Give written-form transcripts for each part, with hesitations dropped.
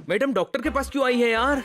Madam doctor के पास क्यों आई है यार?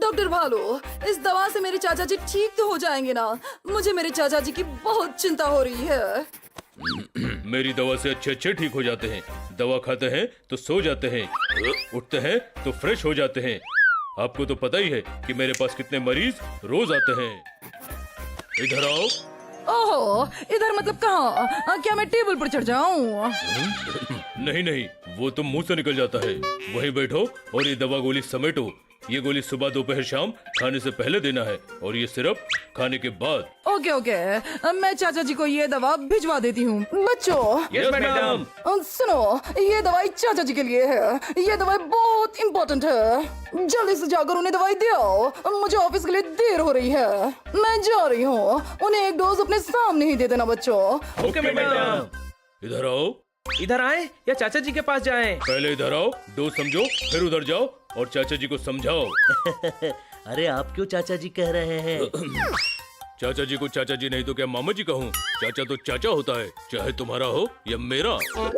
डॉक्टर भालू, इस दवा से मेरे चाचा जी ठीक तो हो जाएंगे ना? मुझे मेरे चाचा जी की बहुत चिंता हो रही है। मेरी दवा से अच्छे अच्छे ठीक हो जाते हैं। दवा खाते हैं तो सो जाते हैं, उठते हैं तो फ्रेश हो जाते हैं। आपको तो पता ही है कि मेरे पास कितने मरीज रोज आते हैं। इधर आओ। ओहो, इधर मतलब कहाँ? क्या मैं टेबल पर चढ़ जाऊँ? नहीं नहीं, वो तो मुंह से निकल जाता है। वहीं बैठो और ये दवा गोली समेटो। ये गोली सुबह दोपहर शाम खाने से पहले देना है और ये सिर्फ खाने के बाद। ओके ओके, मैं चाचा जी को ये दवा भिजवा देती हूँ। बच्चों, यस मैडम। सुनो, ये दवाई चाचा जी के लिए है। ये दवाई बहुत इम्पोर्टेंट है। जल्दी से जाकर उन्हें दवाई दो। मुझे ऑफिस के लिए देर हो रही है। मैं जा रही हूँ। उन्हें एक डोज अपने सामने ही दे देना बच्चों। Okay madam. इधर आओ। इधर आए या चाचा जी के पास जाएं? पहले इधर आओ, डोज समझो, फिर उधर जाओ और चाचा जी को समझाओ। अरे आप क्यों चाचा जी कह रहे हैं? चाचा जी को चाचा जी नहीं तो क्या मामा जी कहूँ? चाचा तो चाचा होता है, चाहे तुम्हारा हो या मेरा।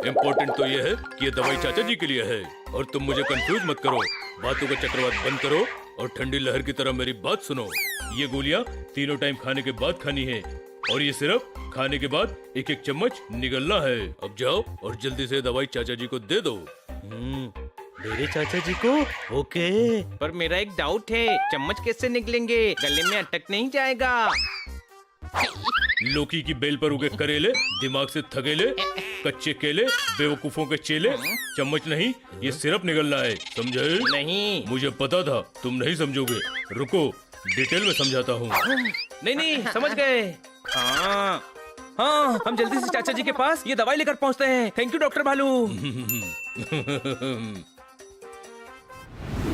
इम्पोर्टेंट तो ये है कि ये दवाई चाचा जी के लिए है। और तुम मुझे कंफ्यूज मत करो। बातों का चक्रवात बंद करो और ठंडी लहर की तरह मेरी बात सुनो। ये गोलियाँ तीनों टाइम खाने के बाद खानी है और ये सिर्फ खाने के बाद एक एक चम्मच निगलना है। अब जाओ और जल्दी से दवाई चाचा जी को दे दो। मेरे चाचा जी को? ओके। पर मेरा एक डाउट है, चम्मच कैसे निकलेंगे? गले में अटक नहीं जाएगा? लौकी की बेल पर उगे करेले, दिमाग से थकेले, कच्चे केले, बेवकूफों के चेले। चम्मच नहीं, ये सिर्फ निगलना है, समझे? नहीं। मुझे पता था तुम नहीं समझोगे। रुको, डिटेल में समझाता हूँ। नहीं नहीं, समझ गए। हाँ हाँ, हम जल्दी से चाचा जी के पास ये दवाई लेकर पहुँचते हैं। थैंक यू डॉक्टर भालू।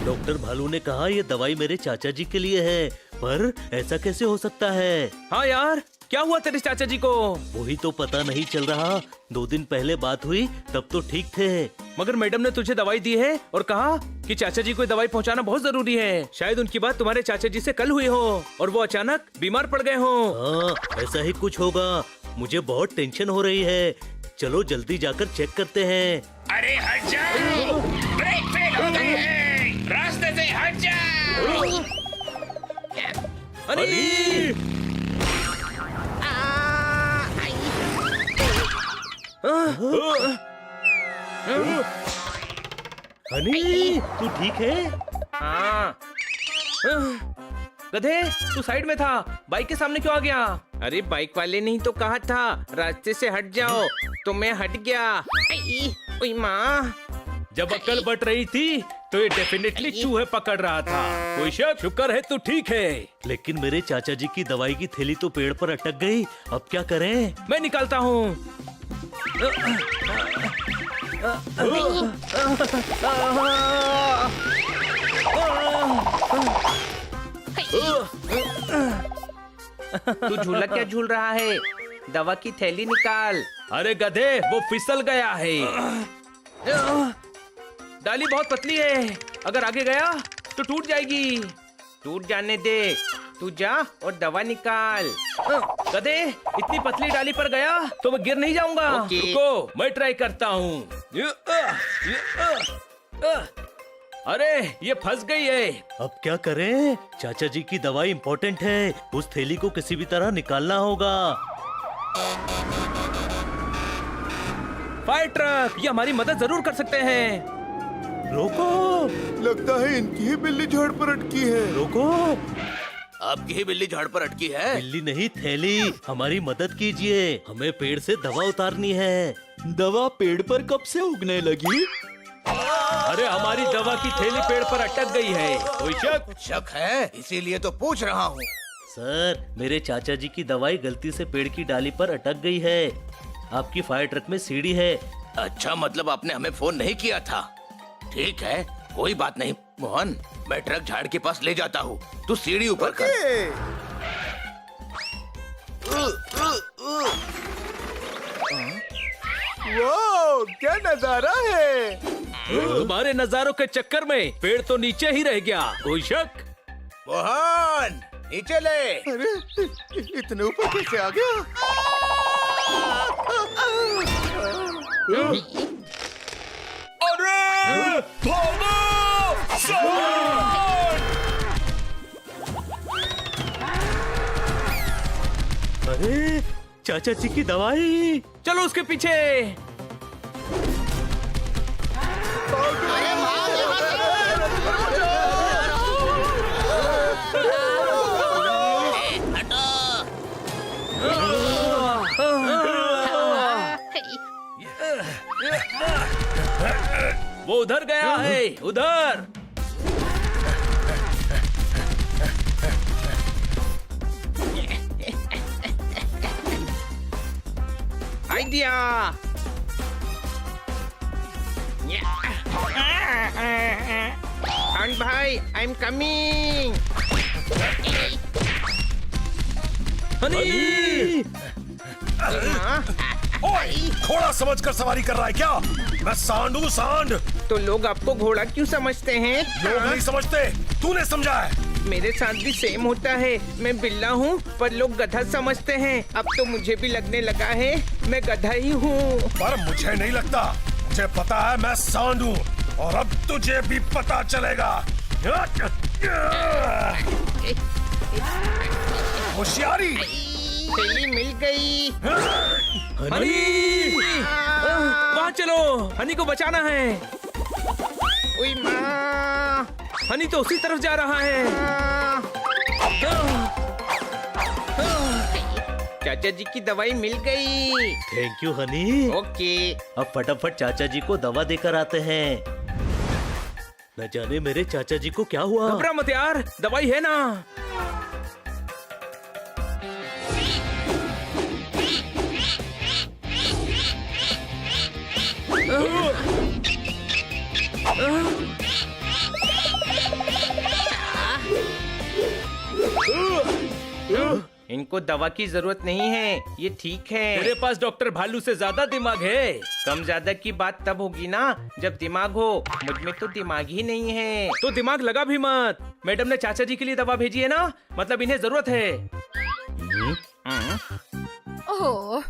डॉक्टर भालू ने कहा ये दवाई मेरे चाचा जी के लिए है, पर ऐसा कैसे हो सकता है? हाँ यार, क्या हुआ तेरे चाचा जी को? वही तो पता नहीं चल रहा। 2 दिन पहले बात हुई तब तो ठीक थे। मगर मैडम ने तुझे दवाई दी है और कहा कि चाचा जी को दवाई पहुंचाना बहुत जरूरी है। शायद उनकी बात तुम्हारे चाचा जी से कल हुई हो और वो अचानक बीमार पड़ गए हो। हाँ, ऐसा ही कुछ होगा। मुझे बहुत टेंशन हो रही है। चलो जल्दी जाकर चेक करते हैं। अरे हट जाओ, ब्रेक फेल हो गई है, रास्ते से हट जाओ। अरे हनी, तू ठीक है? हाँ। गधे, तू साइड में था, बाइक के सामने क्यों आ गया? अरे बाइक वाले ने ही तो कहा था रास्ते से हट जाओ, तो मैं हट गया। ओए माँ, जब अक्ल बट रही थी तो ये डेफिनेटली चूहे पकड़ रहा था। कोई शक? शुक्र है तू ठीक है। लेकिन मेरे चाचा जी की दवाई की थैली तो पेड़ पर अटक गई। अब क्या करें? मैं निकालता हूँ। तू झूला क्या झूल रहा है? दवा की थैली निकाल। अरे गधे, वो फिसल गया है। डाली बहुत पतली है, अगर आगे गया तो टूट जाएगी। टूट जाने दे, तू जा और दवा निकाल। गधे, इतनी पतली डाली पर गया तो मैं गिर नहीं जाऊंगा। रुको, मैं ट्राई करता हूँ। अरे ये फंस गई है। अब क्या करें? चाचा जी की दवाई इम्पोर्टेंट है। उस थैली को किसी भी तरह निकालना होगा। फायर ट्रक, ये हमारी मदद जरूर कर सकते हैं। रोको, लगता है इनकी ही बिल्ली झाड़ पर अटकी है। रोको। आपकी ही बिल्ली झाड़ पर अटकी है? बिल्ली नहीं, थैली। हमारी मदद कीजिए, हमें पेड़ से दवा उतारनी है। दवा पेड़ पर कब से उगने लगी? अरे हमारी दवा की थैली पेड़ पर अटक गई है। कोई शक? शक है, इसीलिए तो पूछ रहा हूँ। सर, मेरे चाचा जी की दवाई गलती से पेड़ की डाली पर अटक गई है। आपकी फायर ट्रक में सीढ़ी है। अच्छा, मतलब आपने हमें फोन नहीं किया था। ठीक है, कोई बात नहीं मोहन, मैं ट्रक झाड़ के पास ले जाता हूँ, तू सीढ़ी ऊपर कर। वाह, क्या नजारा है। तुम्हारे नजारों के चक्कर में पेड़ तो नीचे ही रह गया। कोई शक? मोहन, नीचे ले। अरे इतने ऊपर कैसे आ गया? अरे चाचा जी की दवाई। चलो उसके पीछे। वो उधर गया है, उधर। आइडिया। हंट भाई, आई एम कमिंग। हनी। ओए, घोड़ा समझकर सवारी कर रहा है क्या? मैं सांड हूँ, सांड। तो लोग आपको घोड़ा क्यों समझते हैं? लोग नहीं समझते, तूने समझा है। मेरे साथ भी सेम होता है। मैं बिल्ला हूँ पर लोग गधा समझते हैं। अब तो मुझे भी लगने लगा है मैं गधा ही हूँ। पर मुझे नहीं लगता, मुझे पता है मैं सांड हूँ और अब तुझे भी पता चलेगा। होशियारी। थैली मिल गई। हनी, वहाँ चलो, हनी को बचाना है। ओए माँ, हनी तो उसी तरफ जा रहा है। चाचा जी की दवाई मिल गई। Thank you Honey. ओके। अब फटाफट चाचा जी को दवा देकर आते हैं। न जाने मेरे चाचा जी को क्या हुआ। घबरा मत यार, दवाई है ना। इनको दवा की जरूरत नहीं है, ये ठीक है। मेरे पास डॉक्टर भालू से ज्यादा दिमाग है। कम ज्यादा की बात तब होगी ना जब दिमाग हो। मुझ में तो दिमाग ही नहीं है। तो दिमाग लगा भी मत। मैडम ने चाचा जी के लिए दवा भेजी है ना, मतलब इन्हें जरूरत है। ओह,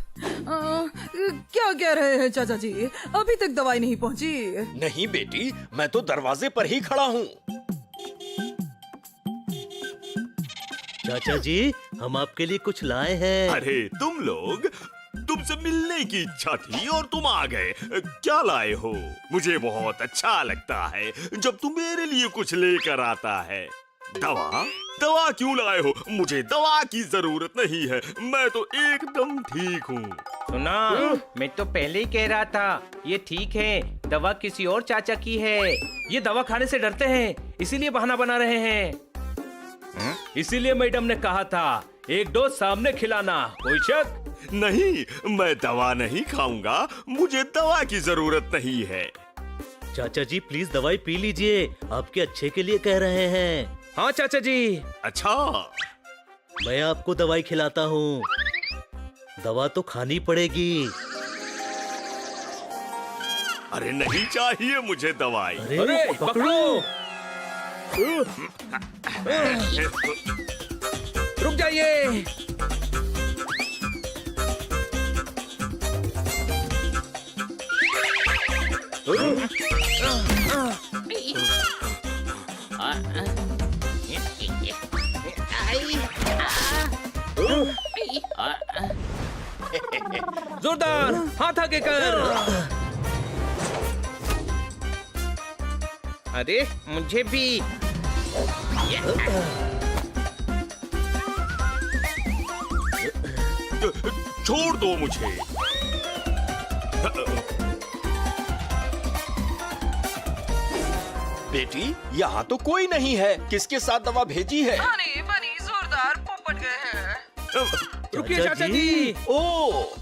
क्या कह रहे हैं चाचा जी? अभी तक दवाई नहीं पहुंची। नहीं बेटी, मैं तो दरवाजे पर ही खड़ा हूँ। चाचा जी, हम आपके लिए कुछ लाए हैं। अरे तुम लोग, तुमसे मिलने की इच्छा थी और तुम आ गए। क्या लाए हो? मुझे बहुत अच्छा लगता है जब तुम मेरे लिए कुछ लेकर आता है। दवा? दवा क्यों लाए हो? मुझे दवा की जरूरत नहीं है, मैं तो एकदम ठीक हूँ। सुना, मैं तो पहले ही कह रहा था ये ठीक है। दवा किसी और चाचा की है। ये दवा खाने से डरते हैं, इसीलिए बहाना बना रहे हैं। इसीलिए मैडम ने कहा था एक डोज सामने खिलाना। कोई शक? नहीं, मैं दवा नहीं खाऊंगा, मुझे दवा की जरूरत नहीं है। चाचा जी प्लीज दवाई पी लीजिए, आपके अच्छे के लिए कह रहे हैं। हाँ चाचा जी। अच्छा, मैं आपको दवाई खिलाता हूँ। दवा तो खानी पड़ेगी। अरे नहीं चाहिए मुझे दवाई। अरे पकड़ो। रुक जाइए। जोरदार हाथ आगे कर। अरे मुझे भी। छोड़ दो मुझे। बेटी, यहाँ तो कोई नहीं है। किसके साथ दवा भेजी है? हनी बनी जोरदार पोपट गए हैं। रुकिए चाचा जी। ओ,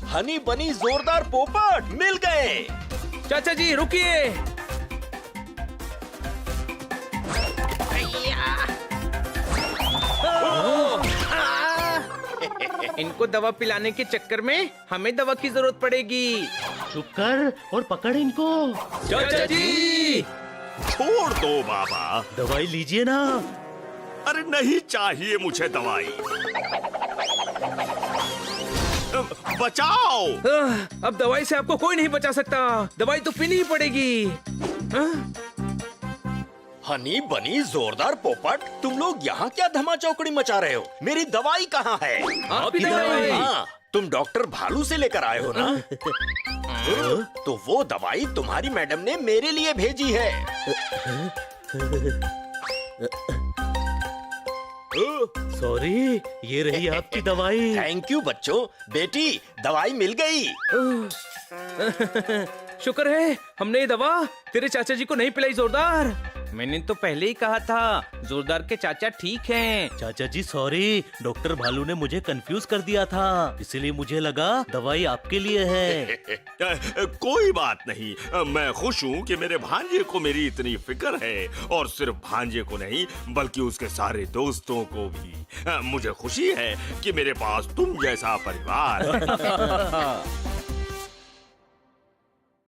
हनी बनी जोरदार पोपट मिल गए। चाचा जी रुकिए। इनको दवा पिलाने के चक्कर में हमें दवा की जरूरत पड़ेगी। चुप कर और पकड़ इनको। चाचा जी। छोड़ दो बाबा। दवाई लीजिए ना। अरे नहीं चाहिए मुझे दवाई। बचाओ। अब दवाई से आपको कोई नहीं बचा सकता। दवाई तो पीनी ही पड़ेगी। हनी बनी जोरदार पोपट, तुम लोग यहाँ क्या धमा चौकड़ी मचा रहे हो? मेरी दवाई कहाँ है? आपकी दवाई। हाँ, तुम डॉक्टर भालू से लेकर आए हो ना? तो वो दवाई तुम्हारी मैडम ने मेरे लिए भेजी है। सॉरी, ये रही आपकी दवाई। थैंक यू बच्चों। बेटी, दवाई मिल गई। शुक्र है हमने ये दवा तेरे चाचा जी को नहीं पिलाई जोरदार। मैंने तो पहले ही कहा था जोरदार के चाचा ठीक हैं। चाचा जी सॉरी, डॉक्टर भालू ने मुझे कंफ्यूज कर दिया था, इसलिए मुझे लगा दवाई आपके लिए है। कोई बात नहीं, मैं खुश हूँ कि मेरे भांजे को मेरी इतनी फिक्र है, और सिर्फ भांजे को नहीं बल्कि उसके सारे दोस्तों को भी। मुझे खुशी है कि मेरे पास तुम जैसा परिवार है।